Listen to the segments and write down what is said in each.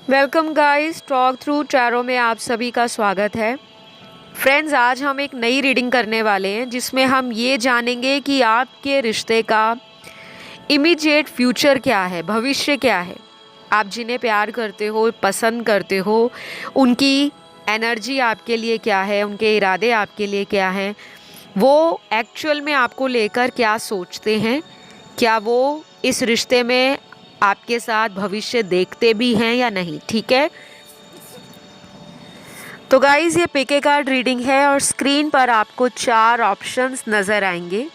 Welcome guys, talk through tarot में आप सभी का स्वागत है। फ्रेंड्स, आज हम एक नई रीडिंग करने वाले हैं जिसमें हम ये जानेंगे कि आपके रिश्ते का इमीडिएट फ्यूचर क्या है, भविष्य क्या है। आप जिन्हें प्यार करते हो, पसंद करते हो, उनकी एनर्जी आपके लिए क्या है, उनके इरादे आपके लिए क्या हैं, वो एक्चुअल में आपको लेकर क्या सोचते हैं, क्या वो इस रिश्ते में आपके साथ भविष्य देखते भी हैं या नहीं। ठीक है, तो गाइज़ ये पिक ए कार्ड रीडिंग है और स्क्रीन पर आपको 4 ऑप्शंस नज़र आएंगे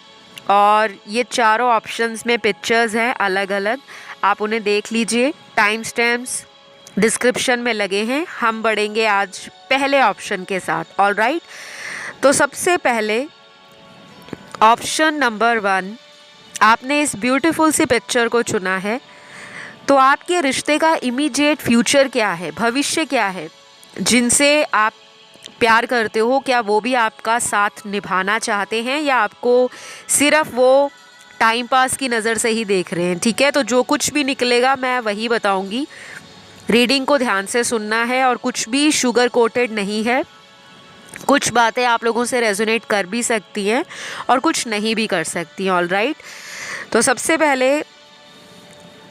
और ये चारों ऑप्शंस में पिक्चर्स हैं अलग अलग। आप उन्हें देख लीजिए, टाइम स्टैम्प्स डिस्क्रिप्शन में लगे हैं। हम बढ़ेंगे आज पहले ऑप्शन के साथ। ऑल राइट, तो सबसे पहले ऑप्शन नंबर 1, आपने इस ब्यूटीफुल सी पिक्चर को चुना है। तो आपके रिश्ते का इमीडिएट फ्यूचर क्या है, भविष्य क्या है, जिनसे आप प्यार करते हो, क्या वो भी आपका साथ निभाना चाहते हैं या आपको सिर्फ वो टाइम पास की नज़र से ही देख रहे हैं। ठीक है, तो जो कुछ भी निकलेगा मैं वही बताऊंगी। रीडिंग को ध्यान से सुनना है और कुछ भी शुगर कोटेड नहीं है। कुछ बातें आप लोगों से रेजोनेट कर भी सकती हैं और कुछ नहीं भी कर सकती। ऑल राइट, तो सबसे पहले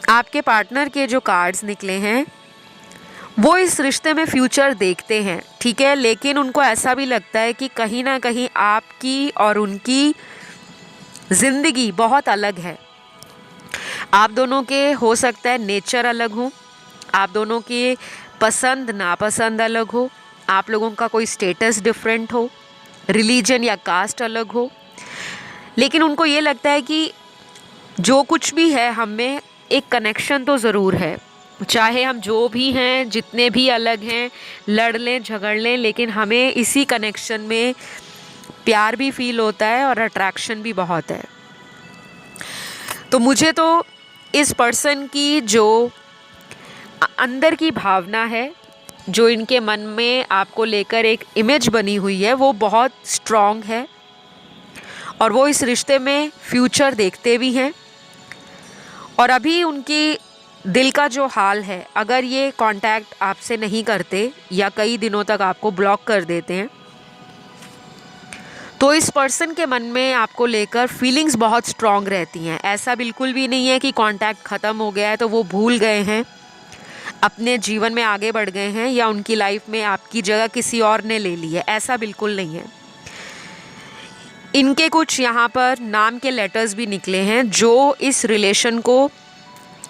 आपके पार्टनर के जो कार्ड्स निकले हैं वो इस रिश्ते में फ्यूचर देखते हैं। ठीक है, लेकिन उनको ऐसा भी लगता है कि कहीं ना कहीं आपकी और उनकी ज़िंदगी बहुत अलग है। आप दोनों के हो सकता है नेचर अलग हो, आप दोनों के पसंद नापसंद अलग हो, आप लोगों का कोई स्टेटस डिफरेंट हो, रिलीजन या कास्ट अलग हो, लेकिन उनको ये लगता है कि जो कुछ भी है हम में एक कनेक्शन तो ज़रूर है। चाहे हम जो भी हैं, जितने भी अलग हैं, लड़ लें झगड़ लें, लेकिन हमें इसी कनेक्शन में प्यार भी फील होता है और अट्रैक्शन भी बहुत है। तो मुझे तो इस पर्सन की जो अंदर की भावना है, जो इनके मन में आपको लेकर एक इमेज बनी हुई है, वो बहुत स्ट्रॉन्ग है और वो इस रिश्ते में फ्यूचर देखते भी हैं। और अभी उनकी दिल का जो हाल है, अगर ये कांटेक्ट आपसे नहीं करते या कई दिनों तक आपको ब्लॉक कर देते हैं, तो इस पर्सन के मन में आपको लेकर फीलिंग्स बहुत स्ट्रॉन्ग रहती हैं। ऐसा बिल्कुल भी नहीं है कि कांटेक्ट ख़त्म हो गया है तो वो भूल गए हैं, अपने जीवन में आगे बढ़ गए हैं या उनकी लाइफ में आपकी जगह किसी और ने ले ली है। ऐसा बिल्कुल नहीं है। इनके कुछ यहाँ पर नाम के लेटर्स भी निकले हैं जो इस रिलेशन को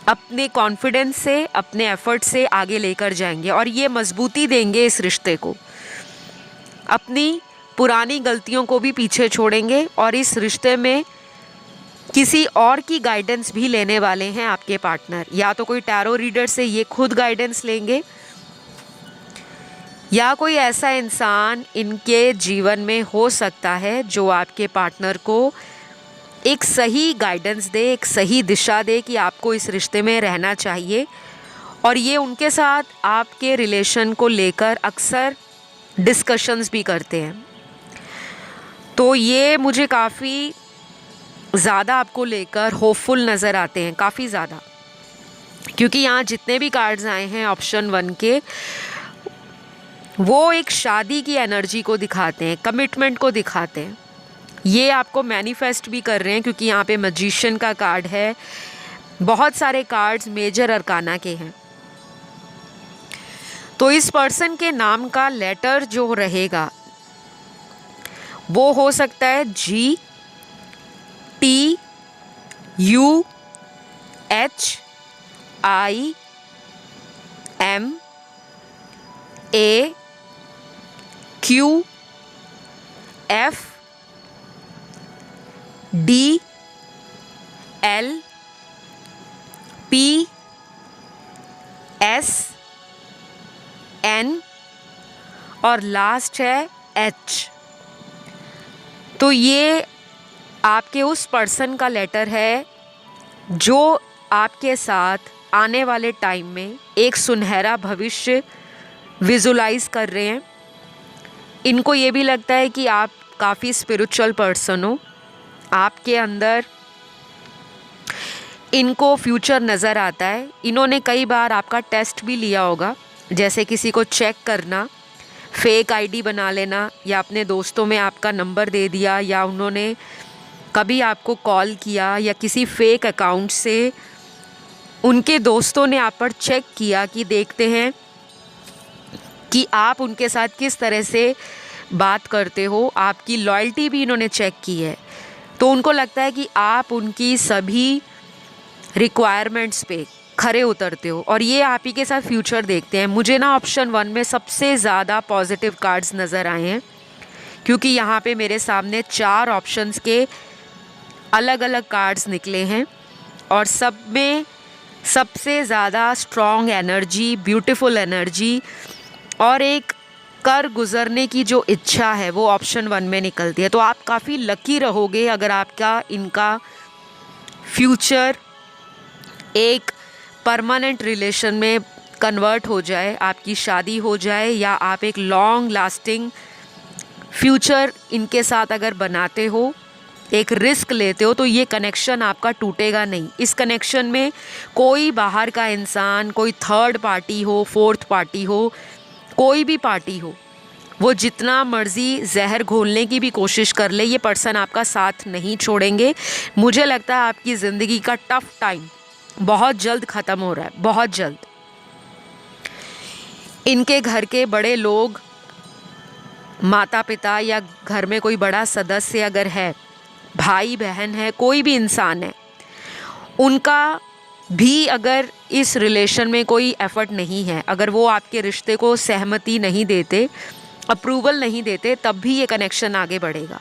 अपने कॉन्फिडेंस से, अपने एफर्ट से आगे लेकर जाएंगे और ये मजबूती देंगे इस रिश्ते को। अपनी पुरानी गलतियों को भी पीछे छोड़ेंगे और इस रिश्ते में किसी और की गाइडेंस भी लेने वाले हैं आपके पार्टनर। या तो कोई टैरो रीडर से ये खुद गाइडेंस लेंगे या कोई ऐसा इंसान इनके जीवन में हो सकता है जो आपके पार्टनर को एक सही गाइडेंस दे, एक सही दिशा दे कि आपको इस रिश्ते में रहना चाहिए। और ये उनके साथ आपके रिलेशन को लेकर अक्सर डिस्कशंस भी करते हैं। तो ये मुझे काफ़ी ज़्यादा आपको लेकर होपफुल नज़र आते हैं, काफ़ी ज़्यादा, क्योंकि यहाँ जितने भी कार्ड्स आए हैं ऑप्शन 1 के, वो एक शादी की एनर्जी को दिखाते हैं, कमिटमेंट को दिखाते हैं। ये आपको मैनिफेस्ट भी कर रहे हैं क्योंकि यहाँ पे मैजिशियन का कार्ड है। बहुत सारे कार्ड्स मेजर अरकाना के हैं। तो इस पर्सन के नाम का लेटर जो रहेगा वो हो सकता है GTUH IMAQFDLPSN और लास्ट है H। तो ये आपके उस पर्सन का लेटर है जो आपके साथ आने वाले टाइम में एक सुनहरा भविष्य विजुलाइज कर रहे हैं। इनको ये भी लगता है कि आप काफ़ी स्पिरिचुअल पर्सन हो, आपके अंदर इनको फ्यूचर नज़र आता है। इन्होंने कई बार आपका टेस्ट भी लिया होगा, जैसे किसी को चेक करना, फेक आईडी बना लेना, या अपने दोस्तों में आपका नंबर दे दिया, या उन्होंने कभी आपको कॉल किया, या किसी फेक अकाउंट से उनके दोस्तों ने आप पर चेक किया कि देखते हैं कि आप उनके साथ किस तरह से बात करते हो। आपकी लॉयल्टी भी इन्होंने चेक की है, तो उनको लगता है कि आप उनकी सभी रिक्वायरमेंट्स पे खरे उतरते हो, और ये आप ही के साथ फ्यूचर देखते हैं। मुझे ना ऑप्शन 1 में सबसे ज़्यादा पॉजिटिव कार्ड्स नज़र आए हैं, क्योंकि यहाँ पे मेरे सामने 4 ऑप्शंस के अलग अलग कार्ड्स निकले हैं, और सब में सबसे ज़्यादा स्ट्रॉन्ग एनर्जी, ब्यूटीफुल एनर्जी और एक कर गुज़रने की जो इच्छा है वो ऑप्शन 1 में निकलती है। तो आप काफ़ी लकी रहोगे अगर आपका इनका फ्यूचर एक परमानेंट रिलेशन में कन्वर्ट हो जाए, आपकी शादी हो जाए, या आप एक लॉन्ग लास्टिंग फ्यूचर इनके साथ अगर बनाते हो, एक रिस्क लेते हो, तो ये कनेक्शन आपका टूटेगा नहीं। इस कनेक्शन में कोई बाहर का इंसान, कोई थर्ड पार्टी हो, फोर्थ पार्टी हो, कोई भी पार्टी हो, वो जितना मर्ज़ी जहर घोलने की भी कोशिश कर ले, ये पर्सन आपका साथ नहीं छोड़ेंगे। मुझे लगता है आपकी ज़िंदगी का टफ टाइम बहुत जल्द ख़त्म हो रहा है, बहुत जल्द। इनके घर के बड़े लोग, माता पिता या घर में कोई बड़ा सदस्य अगर है, भाई बहन है, कोई भी इंसान है, उनका भी अगर इस रिलेशन में कोई एफ़र्ट नहीं है, अगर वो आपके रिश्ते को सहमति नहीं देते, अप्रूवल नहीं देते, तब भी ये कनेक्शन आगे बढ़ेगा।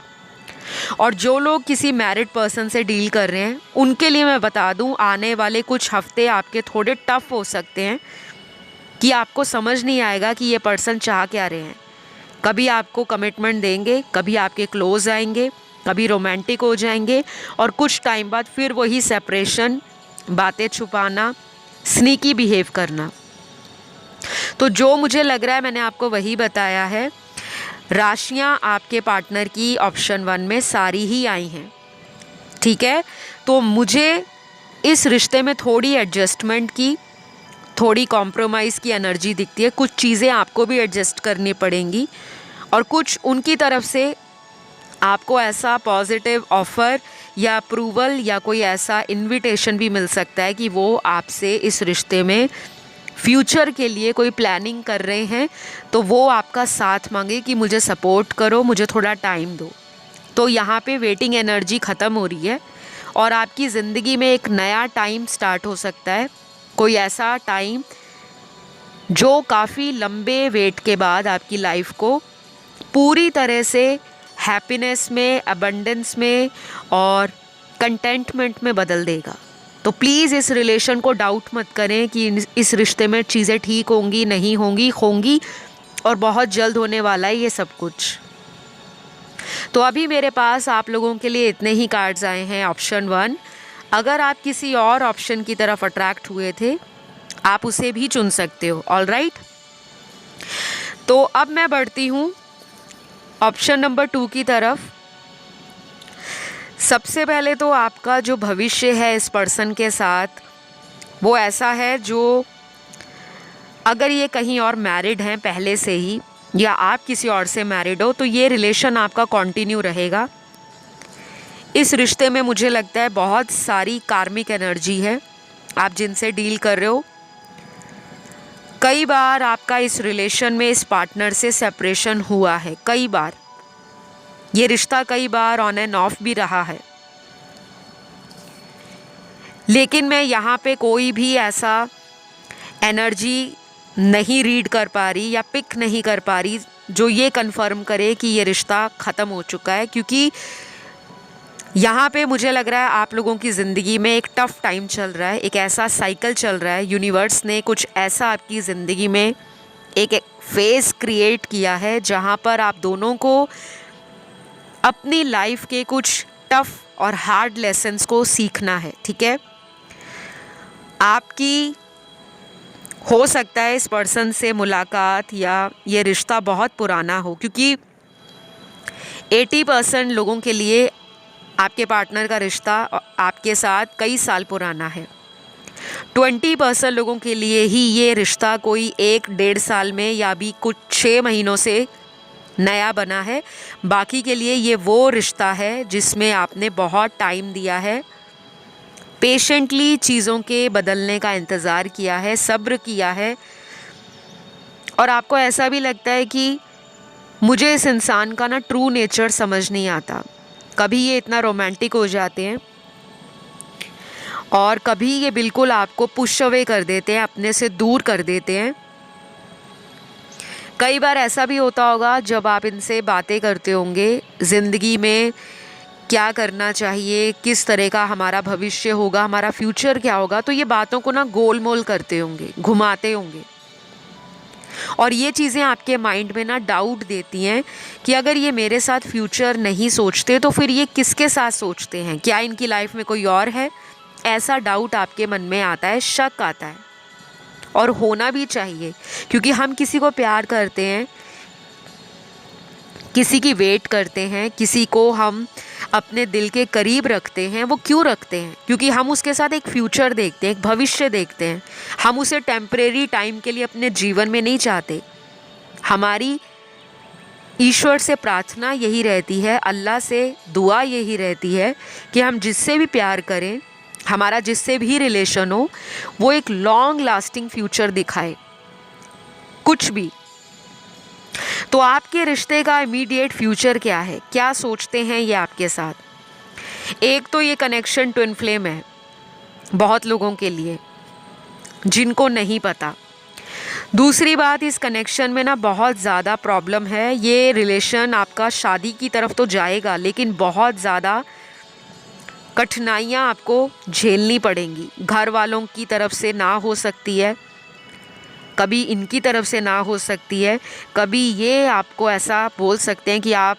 और जो लोग किसी मैरिड पर्सन से डील कर रहे हैं, उनके लिए मैं बता दूं, आने वाले कुछ हफ्ते आपके थोड़े टफ हो सकते हैं, कि आपको समझ नहीं आएगा कि ये पर्सन चाह क्या रहे हैं। कभी आपको कमिटमेंट देंगे, कभी आपके क्लोज आएंगे, कभी रोमांटिक हो जाएंगे, और कुछ टाइम बाद फिर वही सेपरेशन, बातें छुपाना, स्नीकी बिहेव करना। तो जो मुझे लग रहा है मैंने आपको वही बताया है। राशियां आपके पार्टनर की ऑप्शन 1 में सारी ही आई हैं, ठीक है। तो मुझे इस रिश्ते में थोड़ी एडजस्टमेंट की, थोड़ी कॉम्प्रोमाइज़ की एनर्जी दिखती है। कुछ चीज़ें आपको भी एडजस्ट करनी पड़ेंगी, और कुछ उनकी तरफ से आपको ऐसा पॉजिटिव ऑफ़र या अप्रूवल या कोई ऐसा इनविटेशन भी मिल सकता है कि वो आपसे इस रिश्ते में फ्यूचर के लिए कोई प्लानिंग कर रहे हैं, तो वो आपका साथ मांगे कि मुझे सपोर्ट करो, मुझे थोड़ा टाइम दो। तो यहाँ पे वेटिंग एनर्जी ख़त्म हो रही है, और आपकी ज़िंदगी में एक नया टाइम स्टार्ट हो सकता है, कोई ऐसा टाइम जो काफ़ी लंबे वेट के बाद आपकी लाइफ को पूरी तरह से हैप्पीनेस में, अबंडेंस में और कंटेंटमेंट में बदल देगा। तो प्लीज़ इस रिलेशन को डाउट मत करें कि इस रिश्ते में चीज़ें ठीक होंगी, नहीं होंगी, होंगी, और बहुत जल्द होने वाला है ये सब कुछ। तो अभी मेरे पास आप लोगों के लिए इतने ही कार्ड्स आए हैं ऑप्शन 1। अगर आप किसी और ऑप्शन की तरफ अट्रैक्ट हुए थे, आप उसे भी चुन सकते हो। ऑल राइट, तो अब मैं बढ़ती हूँ ऑप्शन नंबर 2 की तरफ। सबसे पहले तो आपका जो भविष्य है इस पर्सन के साथ, वो ऐसा है जो, अगर ये कहीं और मैरिड हैं पहले से ही, या आप किसी और से मैरिड हो, तो ये रिलेशन आपका कंटिन्यू रहेगा। इस रिश्ते में मुझे लगता है बहुत सारी कार्मिक एनर्जी है आप जिनसे डील कर रहे हो। कई बार आपका इस रिलेशन में इस पार्टनर से सेपरेशन हुआ है, कई बार ये रिश्ता कई बार ऑन एंड ऑफ भी रहा है, लेकिन मैं यहाँ पे कोई भी ऐसा एनर्जी नहीं रीड कर पा रही या पिक नहीं कर पा रही जो ये कंफर्म करे कि ये रिश्ता ख़त्म हो चुका है। क्योंकि यहाँ पे मुझे लग रहा है आप लोगों की ज़िंदगी में एक टफ़ टाइम चल रहा है, एक ऐसा साइकिल चल रहा है। यूनिवर्स ने कुछ ऐसा आपकी ज़िंदगी में एक फेज़ क्रिएट किया है जहाँ पर आप दोनों को अपनी लाइफ के कुछ टफ़ और हार्ड लेसन्स को सीखना है, ठीक है। आपकी हो सकता है इस पर्सन से मुलाकात या ये रिश्ता बहुत पुराना हो, क्योंकि 80% लोगों के लिए आपके पार्टनर का रिश्ता आपके साथ कई साल पुराना है। 20% लोगों के लिए ही ये रिश्ता कोई 1-1.5 साल में या भी कुछ 6 महीनों से नया बना है। बाकी के लिए ये वो रिश्ता है जिसमें आपने बहुत टाइम दिया है, पेशेंटली चीज़ों के बदलने का इंतज़ार किया है, सब्र किया है, और आपको ऐसा भी लगता है कि मुझे इस इंसान का ना ट्रू नेचर समझ नहीं आता। कभी ये इतना रोमांटिक हो जाते हैं और कभी ये बिल्कुल आपको पुश अवे कर देते हैं, अपने से दूर कर देते हैं। कई बार ऐसा भी होता होगा जब आप इनसे बातें करते होंगे ज़िंदगी में क्या करना चाहिए, किस तरह का हमारा भविष्य होगा, हमारा फ्यूचर क्या होगा, तो ये बातों को ना गोल मोल करते होंगे, घुमाते होंगे, और ये चीज़ें आपके माइंड में ना डाउट देती हैं कि अगर ये मेरे साथ फ्यूचर नहीं सोचते तो फिर ये किसके साथ सोचते हैं, क्या इनकी लाइफ में कोई और है। ऐसा डाउट आपके मन में आता है, शक आता है, और होना भी चाहिए, क्योंकि हम किसी को प्यार करते हैं, किसी की वेट करते हैं, किसी को हम अपने दिल के करीब रखते हैं। वो क्यों रखते हैं? क्योंकि हम उसके साथ एक फ्यूचर देखते हैं, एक भविष्य देखते हैं। हम उसे टेम्परेरी टाइम के लिए अपने जीवन में नहीं चाहते। हमारी ईश्वर से प्रार्थना यही रहती है, अल्लाह से दुआ यही रहती है कि हम जिससे भी प्यार करें, हमारा जिससे भी रिलेशन हो, वो एक लॉन्ग लास्टिंग फ्यूचर दिखाए, कुछ भी। तो आपके रिश्ते का इमीडिएट फ्यूचर क्या है, क्या सोचते हैं ये आपके साथ? एक तो ये कनेक्शन ट्विन फ्लेम है बहुत लोगों के लिए जिनको नहीं पता। दूसरी बात, इस कनेक्शन में ना बहुत ज़्यादा प्रॉब्लम है। ये रिलेशन आपका शादी की तरफ तो जाएगा, लेकिन बहुत ज़्यादा कठिनाइयाँ आपको झेलनी पड़ेंगी। घर वालों की तरफ से ना हो सकती है, कभी इनकी तरफ से ना हो सकती है, कभी ये आपको ऐसा बोल सकते हैं कि आप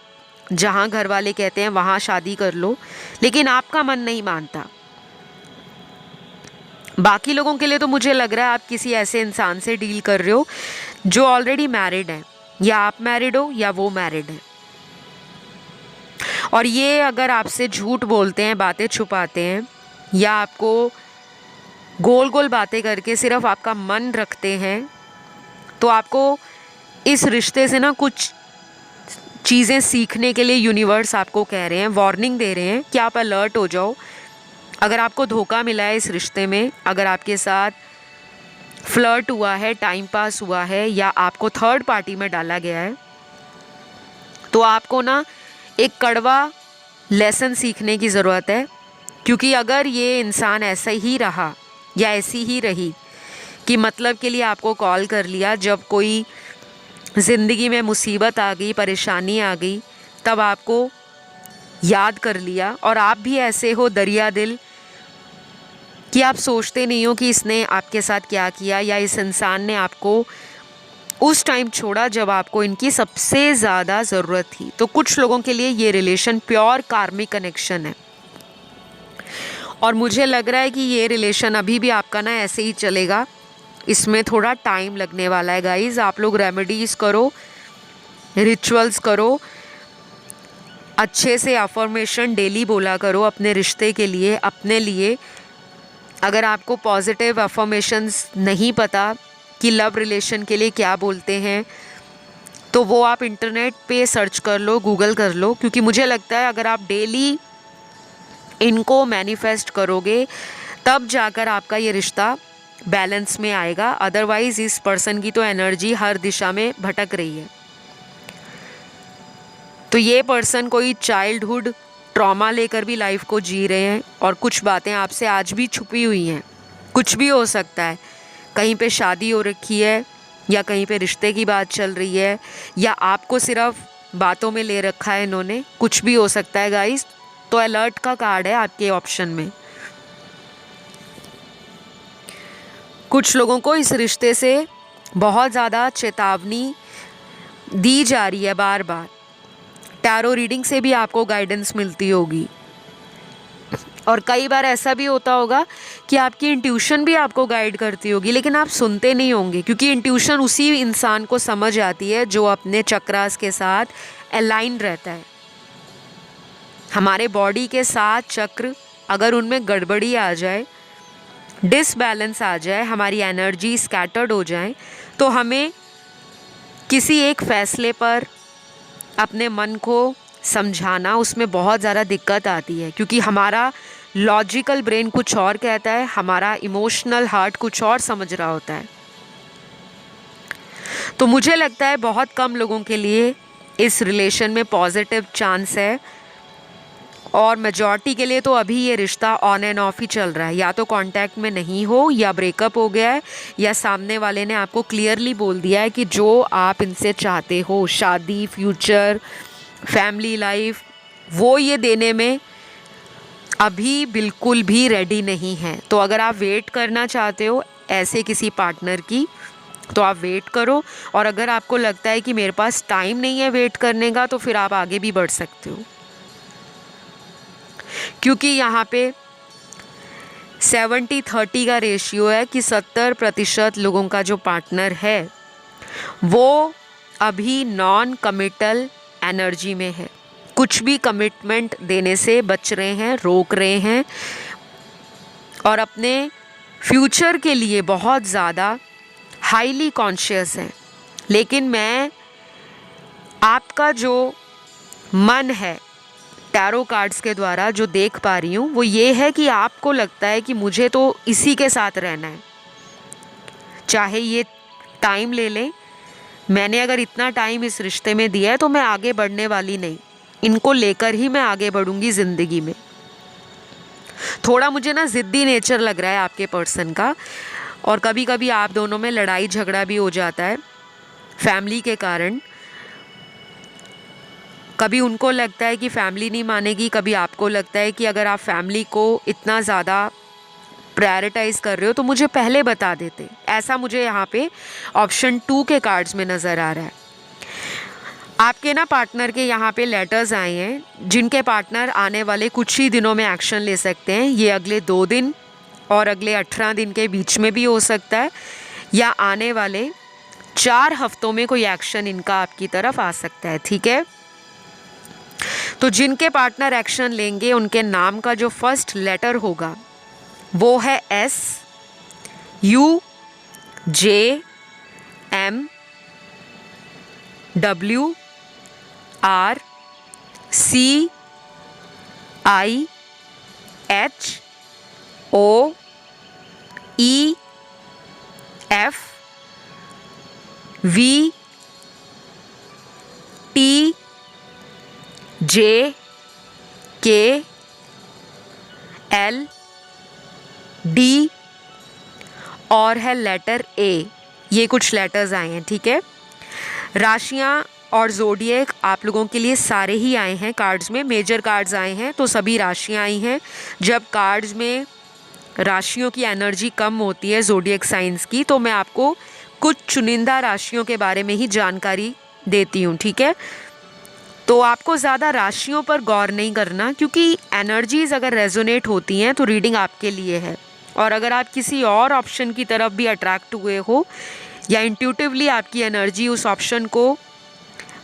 जहाँ घर वाले कहते हैं वहाँ शादी कर लो, लेकिन आपका मन नहीं मानता। बाकी लोगों के लिए तो मुझे लग रहा है आप किसी ऐसे इंसान से डील कर रहे हो जो ऑलरेडी मैरिड है, या आप मैरिड हो या वो मैरिड है। और ये अगर आपसे झूठ बोलते हैं, बातें छुपाते हैं, या आपको गोल गोल बातें करके सिर्फ आपका मन रखते हैं, तो आपको इस रिश्ते से ना कुछ चीज़ें सीखने के लिए यूनिवर्स आपको कह रहे हैं, वार्निंग दे रहे हैं कि आप अलर्ट हो जाओ। अगर आपको धोखा मिला है इस रिश्ते में, अगर आपके साथ फ्लर्ट हुआ है, टाइम पास हुआ है, या आपको थर्ड पार्टी में डाला गया है, तो आपको ना एक कड़वा लेसन सीखने की ज़रूरत है। क्योंकि अगर ये इंसान ऐसा ही रहा या ऐसी ही रही कि मतलब के लिए आपको कॉल कर लिया, जब कोई ज़िंदगी में मुसीबत आ गई, परेशानी आ गई, तब आपको याद कर लिया, और आप भी ऐसे हो दरिया दिल कि आप सोचते नहीं हो कि इसने आपके साथ क्या किया, या इस इंसान ने आपको उस टाइम छोड़ा जब आपको इनकी सबसे ज़्यादा ज़रूरत थी। तो कुछ लोगों के लिए ये रिलेशन प्योर कार्मिक कनेक्शन है, और मुझे लग रहा है कि ये रिलेशन अभी भी आपका ना ऐसे ही चलेगा। इसमें थोड़ा टाइम लगने वाला है गाइज़। आप लोग रेमेडीज़ करो, रिचुअल्स करो, अच्छे से अफर्मेशन डेली बोला करो अपने रिश्ते के लिए, अपने लिए। अगर आपको पॉजिटिव अफर्मेशंस नहीं पता कि लव रिलेशन के लिए क्या बोलते हैं, तो वो आप इंटरनेट पे सर्च कर लो, गूगल कर लो, क्योंकि मुझे लगता है अगर आप डेली इनको मैनिफेस्ट करोगे तब जाकर आपका ये रिश्ता बैलेंस में आएगा। अदरवाइज़ इस पर्सन की तो एनर्जी हर दिशा में भटक रही है। तो ये पर्सन कोई चाइल्डहुड ट्रॉमा लेकर भी लाइफ को जी रहे हैं, और कुछ बातें आपसे आज भी छुपी हुई हैं। कुछ भी हो सकता है, कहीं पे शादी हो रखी है, या कहीं पे रिश्ते की बात चल रही है, या आपको सिर्फ बातों में ले रखा है इन्होंने, कुछ भी हो सकता है गाइस। तो अलर्ट का कार्ड है आपके ऑप्शन में। कुछ लोगों को इस रिश्ते से बहुत ज़्यादा चेतावनी दी जा रही है बार बार। टैरो रीडिंग से भी आपको गाइडेंस मिलती होगी, और कई बार ऐसा भी होता होगा कि आपकी इंट्यूशन भी आपको गाइड करती होगी, लेकिन आप सुनते नहीं होंगे, क्योंकि इंट्यूशन उसी इंसान को समझ आती है जो अपने चक्रास के साथ अलाइन रहता है। हमारे बॉडी के 7 चक्र अगर उनमें गड़बड़ी आ जाए, डिसबैलेंस आ जाए, हमारी एनर्जी स्कैटर्ड हो जाए, तो हमें किसी एक फैसले पर अपने मन को समझाना, उसमें बहुत ज़्यादा दिक्कत आती है, क्योंकि हमारा लॉजिकल ब्रेन कुछ और कहता है, हमारा इमोशनल हार्ट कुछ और समझ रहा होता है। तो मुझे लगता है बहुत कम लोगों के लिए इस रिलेशन में पॉजिटिव चांस है, और मेजॉरिटी के लिए तो अभी ये रिश्ता ऑन एंड ऑफ ही चल रहा है। या तो कांटेक्ट में नहीं हो, या ब्रेकअप हो गया है, या सामने वाले ने आपको क्लियरली बोल दिया है कि जो आप इनसे चाहते हो, शादी, फ्यूचर, फैमिली लाइफ, वो ये देने में अभी बिल्कुल भी रेडी नहीं है। तो अगर आप वेट करना चाहते हो ऐसे किसी पार्टनर की, तो आप वेट करो, और अगर आपको लगता है कि मेरे पास टाइम नहीं है वेट करने का, तो फिर आप आगे भी बढ़ सकते हो, क्योंकि यहाँ पे 70-30 का रेशियो है कि 70% लोगों का जो पार्टनर है वो अभी नॉन कमिटल एनर्जी में है, कुछ भी कमिटमेंट देने से बच रहे हैं, रोक रहे हैं, और अपने फ्यूचर के लिए बहुत ज़्यादा हाईली कॉन्शियस हैं। लेकिन मैं आपका जो मन है टैरो कार्ड्स के द्वारा जो देख पा रही हूँ, वो ये है कि आपको लगता है कि मुझे तो इसी के साथ रहना है, चाहे ये टाइम ले लें। मैंने अगर इतना टाइम इस रिश्ते में दिया है तो मैं आगे बढ़ने वाली नहीं, इनको लेकर ही मैं आगे बढ़ूंगी ज़िंदगी में। थोड़ा मुझे ना ज़िद्दी नेचर लग रहा है आपके पर्सन का, और कभी कभी आप दोनों में लड़ाई झगड़ा भी हो जाता है फैमिली के कारण। कभी उनको लगता है कि फैमिली नहीं मानेगी, कभी आपको लगता है कि अगर आप फैमिली को इतना ज़्यादा प्रायोरिटाइज़ कर रहे हो तो मुझे पहले बता देते। ऐसा मुझे यहाँ पे ऑप्शन 2 के कार्ड्स में नज़र आ रहा है। आपके ना पार्टनर के यहाँ पे लेटर्स आए हैं, जिनके पार्टनर आने वाले कुछ ही दिनों में एक्शन ले सकते हैं। ये अगले 2 दिन और अगले 18 दिन के बीच में भी हो सकता है, या आने वाले 4 हफ्तों में कोई एक्शन इनका आपकी तरफ आ सकता है। ठीक है, तो जिनके पार्टनर एक्शन लेंगे उनके नाम का जो फर्स्ट लेटर होगा वो है S, U, J, M, W, R, C, I, H, O, E, F, V, T, J, K, L, D और है लेटर A। ये कुछ लेटर्स आए हैं। ठीक है, राशियाँ और ज़ोडिएक आप लोगों के लिए सारे ही आए हैं कार्ड्स में। मेजर कार्ड्स आए हैं तो सभी राशियाँ आई हैं। जब कार्ड्स में राशियों की एनर्जी कम होती है ज़ोडिएक साइंस की, तो मैं आपको कुछ चुनिंदा राशियों के बारे में ही जानकारी देती हूँ। ठीक है, तो आपको ज़्यादा राशियों पर गौर नहीं करना, क्योंकि एनर्जीज़ अगर रेजोनेट होती हैं तो रीडिंग आपके लिए है। और अगर आप किसी और ऑप्शन की तरफ भी अट्रैक्ट हुए हो, या इंट्यूटिवली आपकी एनर्जी उस ऑप्शन को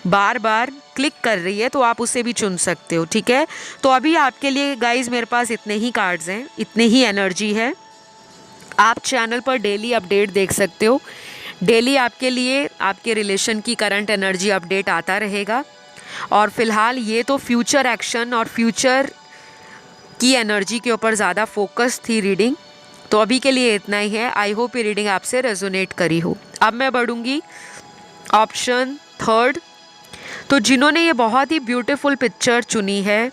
बार बार क्लिक कर रही है, तो आप उसे भी चुन सकते हो। ठीक है, तो अभी आपके लिए गाइज मेरे पास इतने ही कार्ड्स हैं, इतनी ही एनर्जी है। आप चैनल पर डेली अपडेट देख सकते हो। डेली आपके लिए आपके रिलेशन की करंट एनर्जी अपडेट आता रहेगा। और फिलहाल ये तो फ्यूचर एक्शन और फ्यूचर की एनर्जी के ऊपर ज़्यादा फोकस थी रीडिंग, तो अभी के लिए इतना ही है। आई होप ये रीडिंग आपसे रेजोनेट करी हो। अब मैं बढ़ूँगी ऑप्शन 3। तो जिन्होंने ये बहुत ही ब्यूटीफुल पिक्चर चुनी है,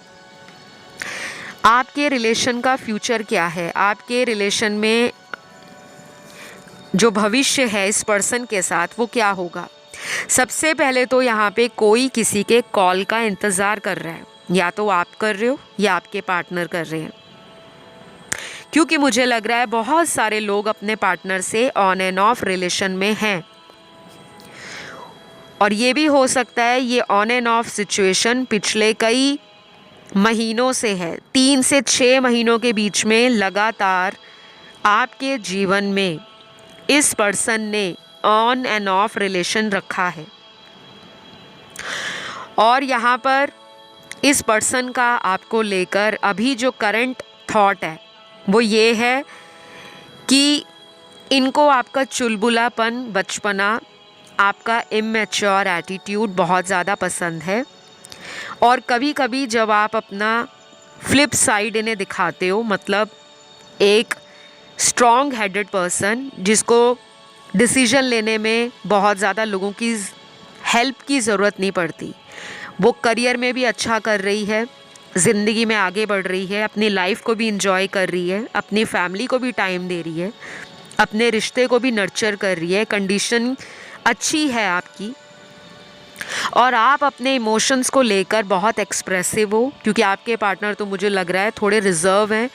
आपके रिलेशन का फ्यूचर क्या है, आपके रिलेशन में जो भविष्य है इस पर्सन के साथ वो क्या होगा। सबसे पहले तो यहाँ पे कोई किसी के कॉल का इंतज़ार कर रहा है, या तो आप कर रहे हो या आपके पार्टनर कर रहे हैं, क्योंकि मुझे लग रहा है बहुत सारे लोग अपने पार्टनर से ऑन एंड ऑफ रिलेशन में हैं। और ये भी हो सकता है ये ऑन एंड ऑफ सिचुएशन पिछले कई महीनों से है, 3 से 6 महीनों के बीच में लगातार आपके जीवन में इस पर्सन ने ऑन एंड ऑफ रिलेशन रखा है। और यहाँ पर इस पर्सन का आपको लेकर अभी जो करंट थॉट है वो ये है कि इनको आपका चुलबुलापन, बचपना, आपका इमैच्योर एटीट्यूड बहुत ज़्यादा पसंद है। और कभी कभी जब आप अपना फ्लिप साइड इन्हें दिखाते हो, मतलब एक स्ट्रॉन्ग हेडेड पर्सन जिसको डिसीजन लेने में बहुत ज़्यादा लोगों की हेल्प की ज़रूरत नहीं पड़ती, वो करियर में भी अच्छा कर रही है, ज़िंदगी में आगे बढ़ रही है, अपनी लाइफ को भी इंजॉय कर रही है, अपनी फैमिली को भी टाइम दे रही है, अपने रिश्ते को भी नर्चर कर रही है, कंडीशन अच्छी है आपकी, और आप अपने इमोशंस को लेकर बहुत एक्सप्रेसिव हो, क्योंकि आपके पार्टनर तो मुझे लग रहा है थोड़े रिजर्व हैं,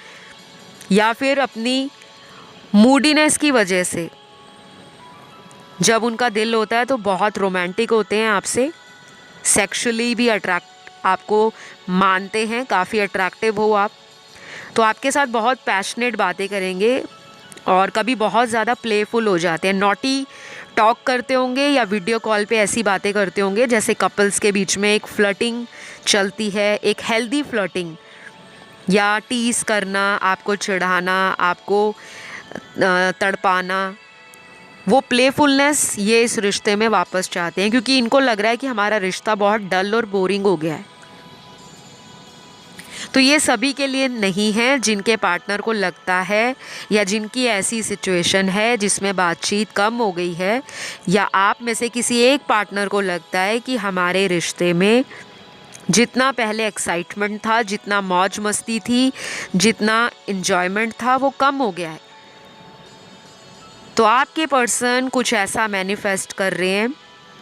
या फिर अपनी मूडीनेस की वजह से जब उनका दिल होता है तो बहुत रोमांटिक होते हैं आपसे, सेक्सुअली भी अट्रैक्ट आपको मानते हैं, काफ़ी अट्रैक्टिव हो आप, तो आपके साथ बहुत पैशनेट बातें करेंगे और कभी बहुत ज़्यादा प्लेफुल हो जाते हैं, नॉटी टॉक करते होंगे या वीडियो कॉल पे ऐसी बातें करते होंगे जैसे कपल्स के बीच में एक फ्लर्टिंग चलती है, एक हेल्दी फ्लर्टिंग, या टीस करना, आपको चिढ़ाना, आपको तड़पाना, वो प्लेफुलनेस ये इस रिश्ते में वापस चाहते हैं, क्योंकि इनको लग रहा है कि हमारा रिश्ता बहुत डल और बोरिंग हो गया है। तो ये सभी के लिए नहीं है जिनके पार्टनर को लगता है या जिनकी ऐसी सिचुएशन है जिसमें बातचीत कम हो गई है, या आप में से किसी एक पार्टनर को लगता है कि हमारे रिश्ते में जितना पहले एक्साइटमेंट था, जितना मौज मस्ती थी, जितना इन्जॉयमेंट था, वो कम हो गया है। तो आपके पर्सन कुछ ऐसा मैनिफेस्ट कर रहे हैं,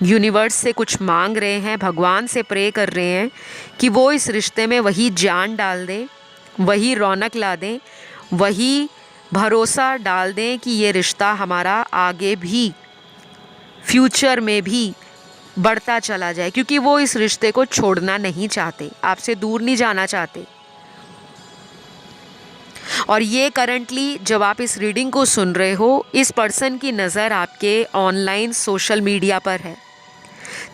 यूनिवर्स से कुछ मांग रहे हैं, भगवान से प्रे कर रहे हैं कि वो इस रिश्ते में वही जान डाल दें, वही रौनक ला दें, वही भरोसा डाल दें कि ये रिश्ता हमारा आगे भी फ्यूचर में भी बढ़ता चला जाए, क्योंकि वो इस रिश्ते को छोड़ना नहीं चाहते, आपसे दूर नहीं जाना चाहते। और ये करंटली जब आप इस रीडिंग को सुन रहे हो, इस पर्सन की नज़र आपके ऑनलाइन सोशल मीडिया पर है,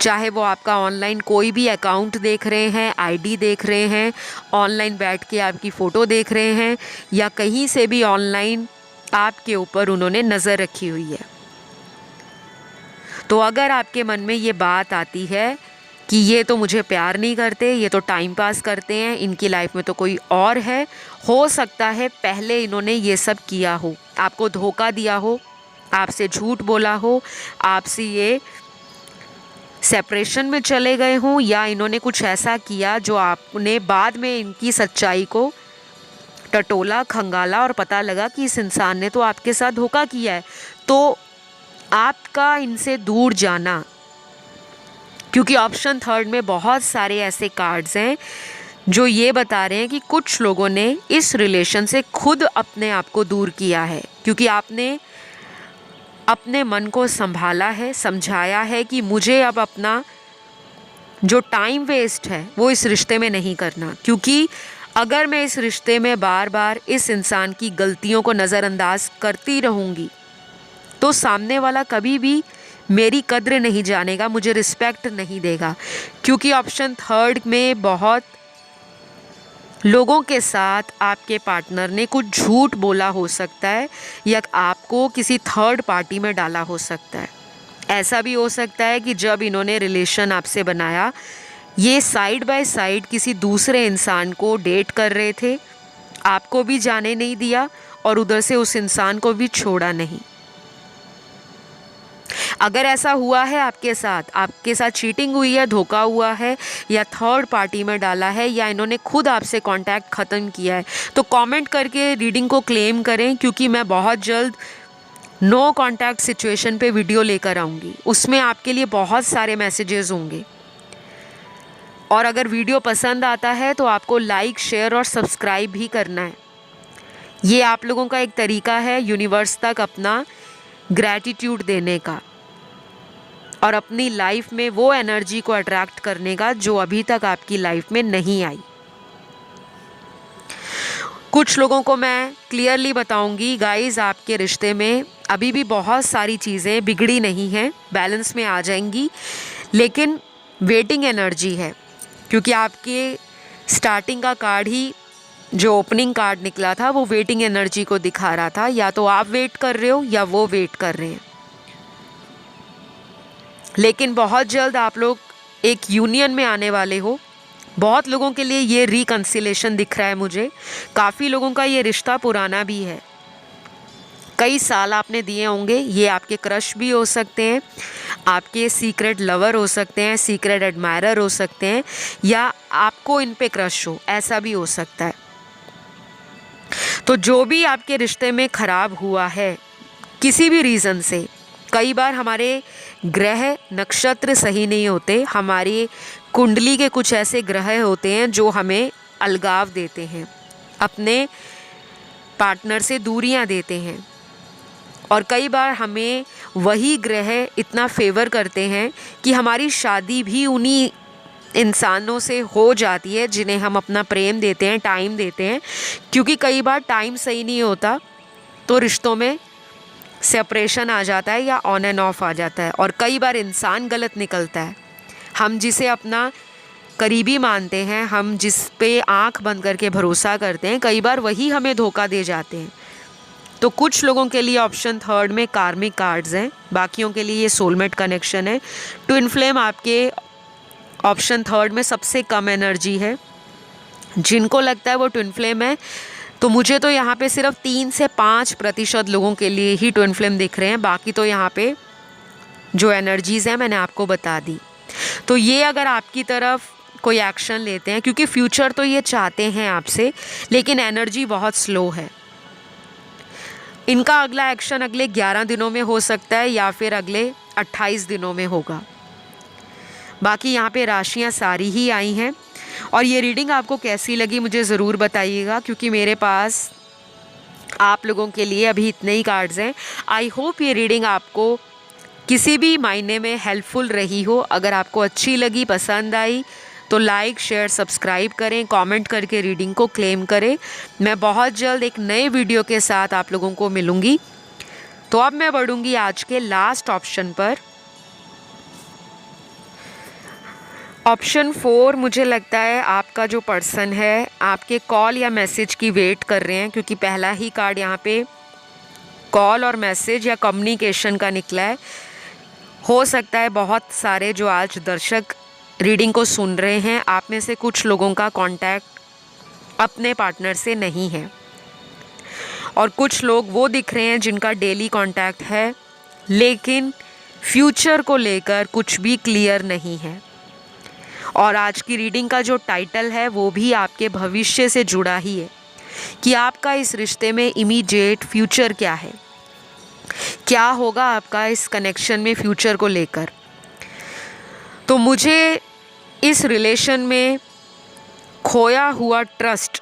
चाहे वो आपका ऑनलाइन कोई भी अकाउंट देख रहे हैं, आईडी देख रहे हैं, ऑनलाइन बैठ के आपकी फ़ोटो देख रहे हैं, या कहीं से भी ऑनलाइन आपके ऊपर उन्होंने नज़र रखी हुई है। तो अगर आपके मन में ये बात आती है कि ये तो मुझे प्यार नहीं करते, ये तो टाइम पास करते हैं, इनकी लाइफ में तो कोई और है, हो सकता है पहले इन्होंने ये सब किया हो, आपको धोखा दिया हो, आपसे झूठ बोला हो, आपसे ये सेपरेशन में चले गए हों, या इन्होंने कुछ ऐसा किया जो आपने बाद में इनकी सच्चाई को टटोला, खंगाला और पता लगा कि इस इंसान ने तो आपके साथ धोखा किया है। तो आपका इनसे दूर जाना, क्योंकि ऑप्शन थर्ड में बहुत सारे ऐसे कार्ड्स हैं जो ये बता रहे हैं कि कुछ लोगों ने इस रिलेशन से खुद अपने आप को दूर किया है, क्योंकि आपने अपने मन को संभाला है, समझाया है कि मुझे अब अपना जो टाइम वेस्ट है वो इस रिश्ते में नहीं करना, क्योंकि अगर मैं इस रिश्ते में बार बार इस इंसान की गलतियों को नज़रअंदाज करती रहूँगी तो सामने वाला कभी भी मेरी कद्र नहीं जानेगा, मुझे रिस्पेक्ट नहीं देगा। क्योंकि ऑप्शन थर्ड में बहुत लोगों के साथ आपके पार्टनर ने कुछ झूठ बोला हो सकता है, या आपको किसी थर्ड पार्टी में डाला हो सकता है। ऐसा भी हो सकता है कि जब इन्होंने रिलेशन आपसे बनाया, ये साइड बाय साइड किसी दूसरे इंसान को डेट कर रहे थे, आपको भी जाने नहीं दिया और उधर से उस इंसान को भी छोड़ा नहीं। अगर ऐसा हुआ है आपके साथ चीटिंग हुई है, धोखा हुआ है, या थर्ड पार्टी में डाला है, या इन्होंने खुद आपसे कांटेक्ट ख़त्म किया है, तो कमेंट करके रीडिंग को क्लेम करें, क्योंकि मैं बहुत जल्द नो कांटेक्ट सिचुएशन पे वीडियो लेकर आऊँगी। उसमें आपके लिए बहुत सारे मैसेजेस होंगे। और अगर वीडियो पसंद आता है तो आपको लाइक, शेयर और सब्सक्राइब भी करना है। ये आप लोगों का एक तरीका है यूनिवर्स तक अपना ग्रैटिट्यूड देने का और अपनी लाइफ में वो एनर्जी को अट्रैक्ट करने का जो अभी तक आपकी लाइफ में नहीं आई। कुछ लोगों को मैं क्लियरली बताऊंगी, गाइस आपके रिश्ते में अभी भी बहुत सारी चीज़ें बिगड़ी नहीं हैं, बैलेंस में आ जाएंगी, लेकिन वेटिंग एनर्जी है, क्योंकि आपके स्टार्टिंग का कार्ड ही जो ओपनिंग कार्ड निकला था वो वेटिंग एनर्जी को दिखा रहा था। या तो आप वेट कर रहे हो या वो वेट कर रहे हैं, लेकिन बहुत जल्द आप लोग एक यूनियन में आने वाले हो। बहुत लोगों के लिए ये रिकंसिलेशन दिख रहा है मुझे। काफ़ी लोगों का ये रिश्ता पुराना भी है, कई साल आपने दिए होंगे। ये आपके क्रश भी हो सकते हैं, आपके सीक्रेट लवर हो सकते हैं, सीक्रेट एडमायरर हो सकते हैं, या आपको इन पे क्रश हो, ऐसा भी हो सकता है। तो जो भी आपके रिश्ते में ख़राब हुआ है किसी भी रीज़न से, कई बार हमारे ग्रह नक्षत्र सही नहीं होते, हमारी कुंडली के कुछ ऐसे ग्रह होते हैं जो हमें अलगाव देते हैं, अपने पार्टनर से दूरियां देते हैं। और कई बार हमें वही ग्रह इतना फेवर करते हैं कि हमारी शादी भी उन्हीं इंसानों से हो जाती है जिन्हें हम अपना प्रेम देते हैं, टाइम देते हैं। क्योंकि कई बार टाइम सही नहीं होता तो रिश्तों में सेपरेशन आ जाता है या ऑन एंड ऑफ आ जाता है। और कई बार इंसान गलत निकलता है। हम जिसे अपना करीबी मानते हैं, हम जिस पे आंख बंद करके भरोसा करते हैं, कई बार वही हमें धोखा दे जाते हैं। तो कुछ लोगों के लिए ऑप्शन थर्ड में कार्मिक कार्ड्स हैं, बाकियों के लिए ये सोलमेट कनेक्शन है। ट्विन फ्लेम आपके ऑप्शन थर्ड में सबसे कम एनर्जी है। जिनको लगता है वो ट्विन फ्लेम है, तो मुझे तो यहाँ पे सिर्फ 3 से 5% लोगों के लिए ही ट्विन फ्लेम दिख रहे हैं। बाकी तो यहाँ पे जो एनर्जीज़ हैं मैंने आपको बता दी। तो ये अगर आपकी तरफ कोई एक्शन लेते हैं, क्योंकि फ्यूचर तो ये चाहते हैं आपसे, लेकिन एनर्जी बहुत स्लो है। इनका अगला एक्शन अगले 11 दिनों में हो सकता है या फिर अगले 28 दिनों में होगा। बाकी यहाँ पे राशियाँ सारी ही आई हैं। और ये रीडिंग आपको कैसी लगी मुझे ज़रूर बताइएगा, क्योंकि मेरे पास आप लोगों के लिए अभी इतने ही कार्ड्स हैं। आई होप ये रीडिंग आपको किसी भी मायने में हेल्पफुल रही हो। अगर आपको अच्छी लगी, पसंद आई, तो लाइक, शेयर, सब्सक्राइब करें, कमेंट करके रीडिंग को क्लेम करें। मैं बहुत जल्द एक नए वीडियो के साथ आप लोगों को मिलूँगी। तो अब मैं बढ़ूँगी आज के लास्ट ऑप्शन पर। ऑप्शन 4 मुझे लगता है आपका जो पर्सन है आपके कॉल या मैसेज की वेट कर रहे हैं, क्योंकि पहला ही कार्ड यहाँ पे कॉल और मैसेज या कम्युनिकेशन का निकला है। हो सकता है बहुत सारे जो आज दर्शक रीडिंग को सुन रहे हैं, आप में से कुछ लोगों का कांटेक्ट अपने पार्टनर से नहीं है, और कुछ लोग वो दिख रहे हैं जिनका डेली कांटेक्ट है, लेकिन फ्यूचर को लेकर कुछ भी क्लियर नहीं है। और आज की रीडिंग का जो टाइटल है वो भी आपके भविष्य से जुड़ा ही है कि आपका इस रिश्ते में इमीडिएट फ्यूचर क्या है, क्या होगा आपका इस कनेक्शन में फ्यूचर को लेकर। तो मुझे इस रिलेशन में खोया हुआ ट्रस्ट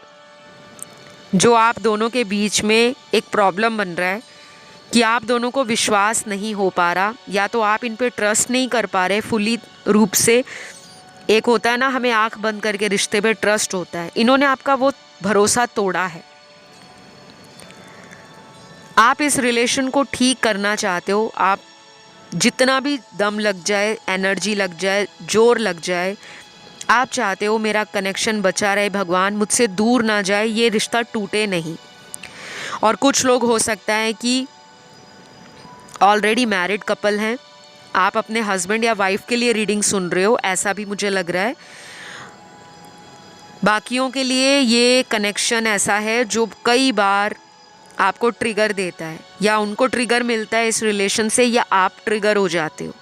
जो आप दोनों के बीच में एक प्रॉब्लम बन रहा है कि आप दोनों को विश्वास नहीं हो पा रहा, या तो आप इन पे ट्रस्ट नहीं कर पा रहे फुली रूप से। एक होता है ना, हमें आंख बंद करके रिश्ते पे ट्रस्ट होता है, इन्होंने आपका वो भरोसा तोड़ा है। आप इस रिलेशन को ठीक करना चाहते हो, आप जितना भी दम लग जाए, एनर्जी लग जाए, जोर लग जाए, आप चाहते हो मेरा कनेक्शन बचा रहे, भगवान मुझसे दूर ना जाए, ये रिश्ता टूटे नहीं। और कुछ लोग हो सकता है कि ऑलरेडी मैरिड कपल हैं, आप अपने हस्बैंड या वाइफ के लिए रीडिंग सुन रहे हो, ऐसा भी मुझे लग रहा है। बाकियों के लिए ये कनेक्शन ऐसा है जो कई बार आपको ट्रिगर देता है, या उनको ट्रिगर मिलता है इस रिलेशन से, या आप ट्रिगर हो जाते हो।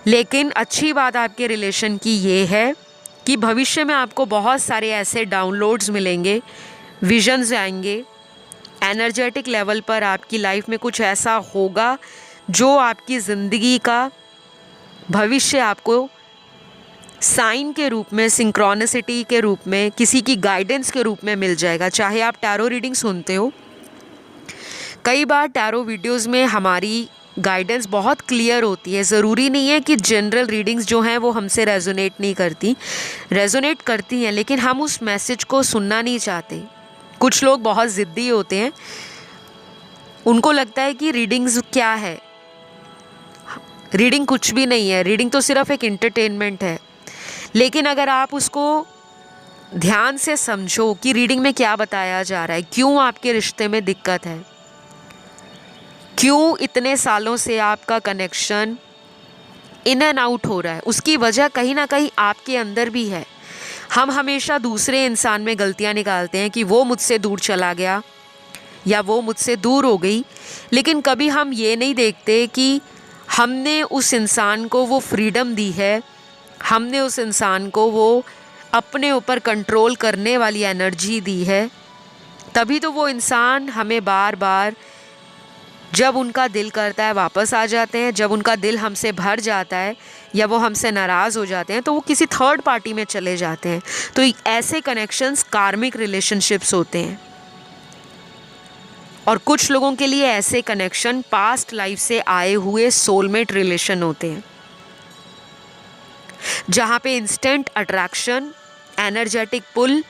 लेकिन अच्छी बात आपके रिलेशन की ये है कि भविष्य में आपको बहुत सारे ऐसे डाउनलोड्स मिलेंगे, विजन्स आएंगे, एनर्जेटिक लेवल पर आपकी लाइफ में कुछ ऐसा होगा जो आपकी ज़िंदगी का भविष्य आपको साइन के रूप में, सिंक्रोनिसिटी के रूप में, किसी की गाइडेंस के रूप में मिल जाएगा। चाहे आप टैरो रीडिंग सुनते हो, कई बार टैरो वीडियोस में हमारी गाइडेंस बहुत क्लियर होती है। ज़रूरी नहीं है कि जनरल रीडिंग्स जो हैं वो हमसे रेजोनेट नहीं करती, रेजोनेट करती हैं, लेकिन हम उस मैसेज को सुनना नहीं चाहते। कुछ लोग बहुत ज़िद्दी होते हैं, उनको लगता है कि रीडिंग्स क्या है, रीडिंग कुछ भी नहीं है, रीडिंग तो सिर्फ एक एंटरटेनमेंट है। लेकिन अगर आप उसको ध्यान से समझो कि रीडिंग में क्या बताया जा रहा है, क्यों आपके रिश्ते में दिक्कत है, क्यों इतने सालों से आपका कनेक्शन इन एंड आउट हो रहा है। उसकी वजह कहीं ना कहीं आपके अंदर भी है। हम हमेशा दूसरे इंसान में गलतियां निकालते हैं कि वो मुझसे दूर चला गया या वो मुझसे दूर हो गई, लेकिन कभी हम ये नहीं देखते कि हमने उस इंसान को वो फ्रीडम दी है, हमने उस इंसान को वो अपने ऊपर कंट्रोल करने वाली एनर्जी दी है। तभी तो वो इंसान हमें बार बार जब उनका दिल करता है वापस आ जाते हैं, जब उनका दिल हमसे भर जाता है या वो हमसे नाराज़ हो जाते हैं तो वो किसी थर्ड पार्टी में चले जाते हैं। तो ऐसे कनेक्शंस कार्मिक रिलेशनशिप्स होते हैं। और कुछ लोगों के लिए ऐसे कनेक्शन पास्ट लाइफ से आए हुए सोलमेट रिलेशन होते हैं, जहाँ पे इंस्टेंट अट्रैक्शन, एनर्जेटिक पुल,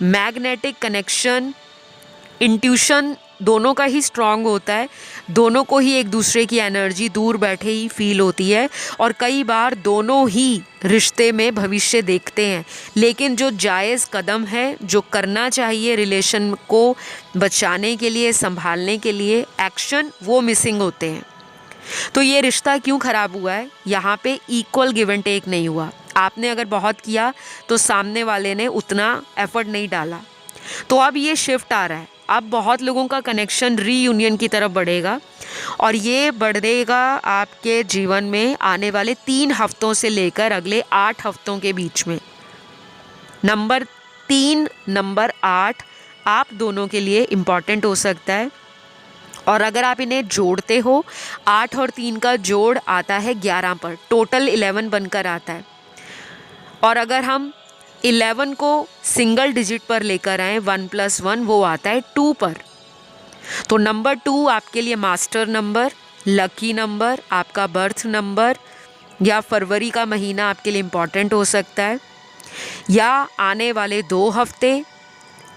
मैग्नेटिक कनेक्शन, इंट्यूशन दोनों का ही स्ट्रांग होता है। दोनों को ही एक दूसरे की एनर्जी दूर बैठे ही फील होती है और कई बार दोनों ही रिश्ते में भविष्य देखते हैं। लेकिन जो जायज़ कदम है, जो करना चाहिए रिलेशन को बचाने के लिए, संभालने के लिए एक्शन, वो मिसिंग होते हैं। तो ये रिश्ता क्यों ख़राब हुआ है? यहाँ पे इक्वल गिव एंड टेक नहीं हुआ। आपने अगर बहुत किया तो सामने वाले ने उतना एफर्ट नहीं डाला। तो अब ये शिफ्ट आ रहा है। अब बहुत लोगों का कनेक्शन रीयूनियन की तरफ बढ़ेगा और ये बढ़ेगा आपके जीवन में आने वाले 3 हफ्तों से लेकर अगले 8 हफ्तों के बीच में। नंबर 3, नंबर 8 आप दोनों के लिए इम्पॉर्टेंट हो सकता है। और अगर आप इन्हें जोड़ते हो, 8 और 3 का जोड़ आता है 11 पर, टोटल 11 बनकर आता है। और अगर हम 11 को सिंगल डिजिट पर लेकर आए, 1 + 1 वो आता है 2 पर। तो नंबर 2 आपके लिए मास्टर नंबर, लकी नंबर, आपका बर्थ नंबर या फरवरी का महीना आपके लिए इम्पॉर्टेंट हो सकता है, या आने वाले 2 हफ्ते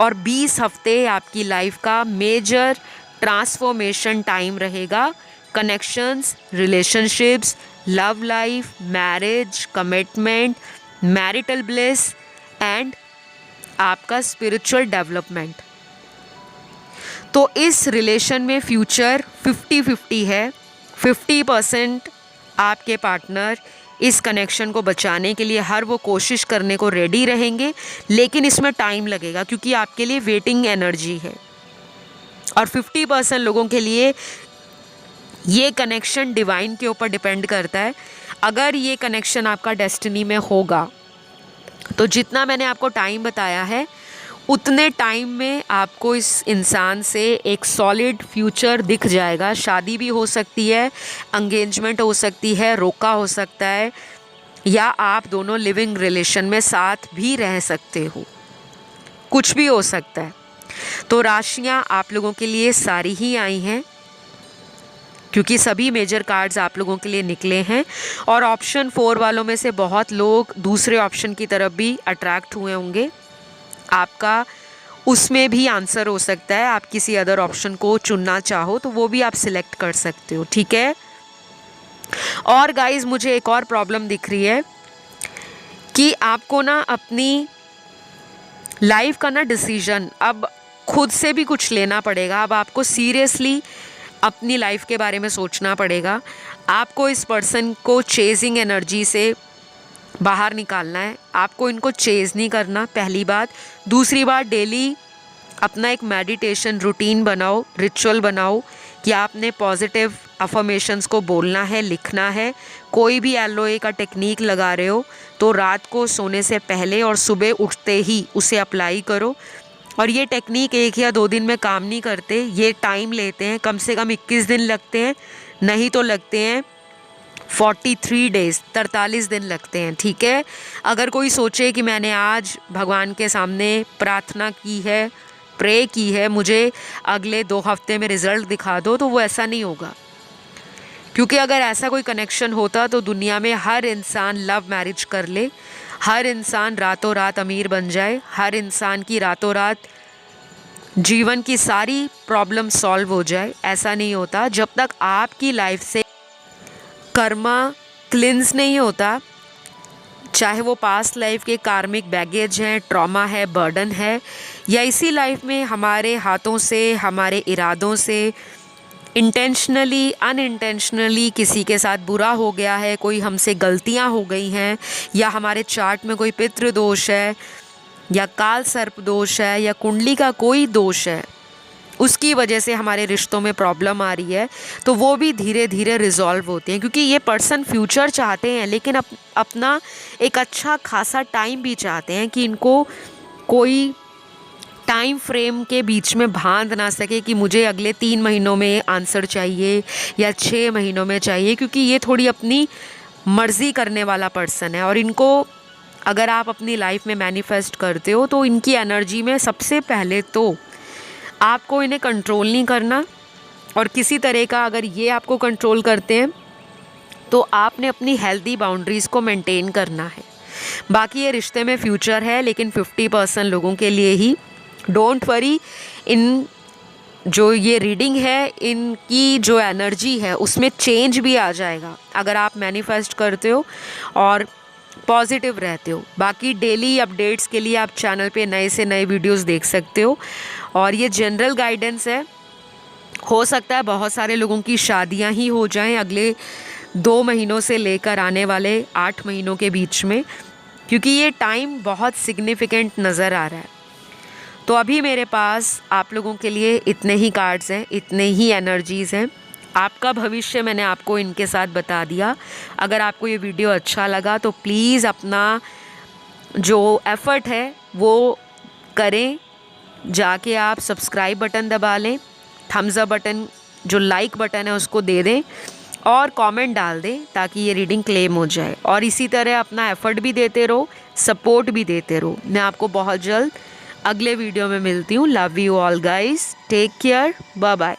और 20 हफ्ते आपकी लाइफ का मेजर ट्रांसफॉर्मेशन टाइम रहेगा। Connections, relationships, love life, marriage, commitment, marital bliss and आपका स्पिरिचुअल डेवलपमेंट। तो इस रिलेशन में फ्यूचर 50-50 है। 50% आपके पार्टनर इस कनेक्शन को बचाने के लिए हर वो कोशिश करने को रेडी रहेंगे, लेकिन इसमें टाइम लगेगा क्योंकि आपके लिए वेटिंग एनर्जी है। और 50% लोगों के लिए ये कनेक्शन डिवाइन के ऊपर डिपेंड करता है। अगर ये कनेक्शन आपका डेस्टिनी में होगा तो जितना मैंने आपको टाइम बताया है, उतने टाइम में आपको इस इंसान से एक सॉलिड फ्यूचर दिख जाएगा। शादी भी हो सकती है, एंगेजमेंट हो सकती है, रोका हो सकता है, या आप दोनों लिविंग रिलेशन में साथ भी रह सकते हो, कुछ भी हो सकता है। तो राशियाँ आप लोगों के लिए सारी ही आई हैं क्योंकि सभी मेजर कार्ड्स आप लोगों के लिए निकले हैं। और ऑप्शन 4 वालों में से बहुत लोग दूसरे ऑप्शन की तरफ भी अट्रैक्ट हुए होंगे। आपका उसमें भी आंसर हो सकता है। आप किसी अदर ऑप्शन को चुनना चाहो तो वो भी आप सिलेक्ट कर सकते हो, ठीक है। और गाइस, मुझे एक और प्रॉब्लम दिख रही है कि आपको ना अपनी लाइफ का ना डिसीजन अब खुद से भी कुछ लेना पड़ेगा। अब आपको सीरियसली अपनी लाइफ के बारे में सोचना पड़ेगा। आपको इस पर्सन को चेजिंग एनर्जी से बाहर निकालना है। आपको इनको चेज़ नहीं करना, पहली बात। दूसरी बात, डेली अपना एक मेडिटेशन रूटीन बनाओ, रिचुअल बनाओ कि आपने पॉजिटिव अफर्मेशंस को बोलना है, लिखना है। कोई भी एलओए का टेक्निक लगा रहे हो तो रात को सोने से पहले और सुबह उठते ही उसे अप्लाई करो। और ये टेक्निक 1 या 2 दिन में काम नहीं करते, ये टाइम लेते हैं। कम से कम 21 दिन लगते हैं, नहीं तो लगते हैं 43 डेज़, 43 दिन लगते हैं, ठीक है। अगर कोई सोचे कि मैंने आज भगवान के सामने प्रार्थना की है, प्रे की है, मुझे अगले 2 हफ्ते में रिज़ल्ट दिखा दो, तो वो ऐसा नहीं होगा। क्योंकि अगर ऐसा कोई कनेक्शन होता तो दुनिया में हर इंसान लव मैरिज कर ले, हर इंसान रातों रात अमीर बन जाए, हर इंसान की रातों रात जीवन की सारी प्रॉब्लम सॉल्व हो जाए। ऐसा नहीं होता। जब तक आपकी लाइफ से कर्मा क्लिंस नहीं होता, चाहे वो पास्ट लाइफ के कार्मिक बैगेज हैं, ट्रॉमा है, बर्डन है, या इसी लाइफ में हमारे हाथों से, हमारे इरादों से इंटेंशनली अनइंटेंशनली किसी के साथ बुरा हो गया है, कोई हमसे गलतियां हो गई हैं, या हमारे चार्ट में कोई पितृ दोष है, या काल सर्प दोष है, या कुंडली का कोई दोष है, उसकी वजह से हमारे रिश्तों में प्रॉब्लम आ रही है, तो वो भी धीरे धीरे रिजॉल्व होते हैं। क्योंकि ये पर्सन फ्यूचर चाहते हैं, लेकिन अपना एक अच्छा खासा टाइम भी चाहते हैं कि इनको कोई टाइम फ्रेम के बीच में बांध ना सके कि मुझे अगले 3 महीनों में आंसर चाहिए या 6 महीनों में चाहिए, क्योंकि ये थोड़ी अपनी मर्ज़ी करने वाला पर्सन है। और इनको अगर आप अपनी लाइफ में मैनिफेस्ट करते हो तो इनकी एनर्जी में सबसे पहले तो आपको इन्हें कंट्रोल नहीं करना, और किसी तरह का अगर ये आपको कंट्रोल करते हैं तो आपने अपनी हेल्दी बाउंड्रीज़ को मेंटेन करना है। बाकी ये रिश्ते में फ्यूचर है, लेकिन 50% लोगों के लिए ही। डोंट वरी, इन जो ये रीडिंग है, इनकी जो एनर्जी है उसमें चेंज भी आ जाएगा अगर आप मैनिफेस्ट करते हो और पॉजिटिव रहते हो। बाकी डेली अपडेट्स के लिए आप चैनल पे नए से नए वीडियोस देख सकते हो। और ये जनरल गाइडेंस है, हो सकता है बहुत सारे लोगों की शादियां ही हो जाएं अगले 2 महीनों से लेकर आने वाले 8 महीनों के बीच में, क्योंकि ये टाइम बहुत सिग्निफिकेंट नज़र आ रहा है। तो अभी मेरे पास आप लोगों के लिए इतने ही कार्ड्स हैं, इतने ही एनर्जीज़ हैं। आपका भविष्य मैंने आपको इनके साथ बता दिया। अगर आपको ये वीडियो अच्छा लगा तो प्लीज़ अपना जो एफ़र्ट है वो करें, जाके आप सब्सक्राइब बटन दबा लें, थम्स अप बटन जो लाइक बटन है उसको दे दें, और कमेंट डाल दें ताकि ये रीडिंग क्लेम हो जाए। और इसी तरह अपना एफ़र्ट भी देते रहो, सपोर्ट भी देते रहो। मैं आपको बहुत जल्द अगले वीडियो में मिलती हूँ। Love you all guys, take care, bye bye.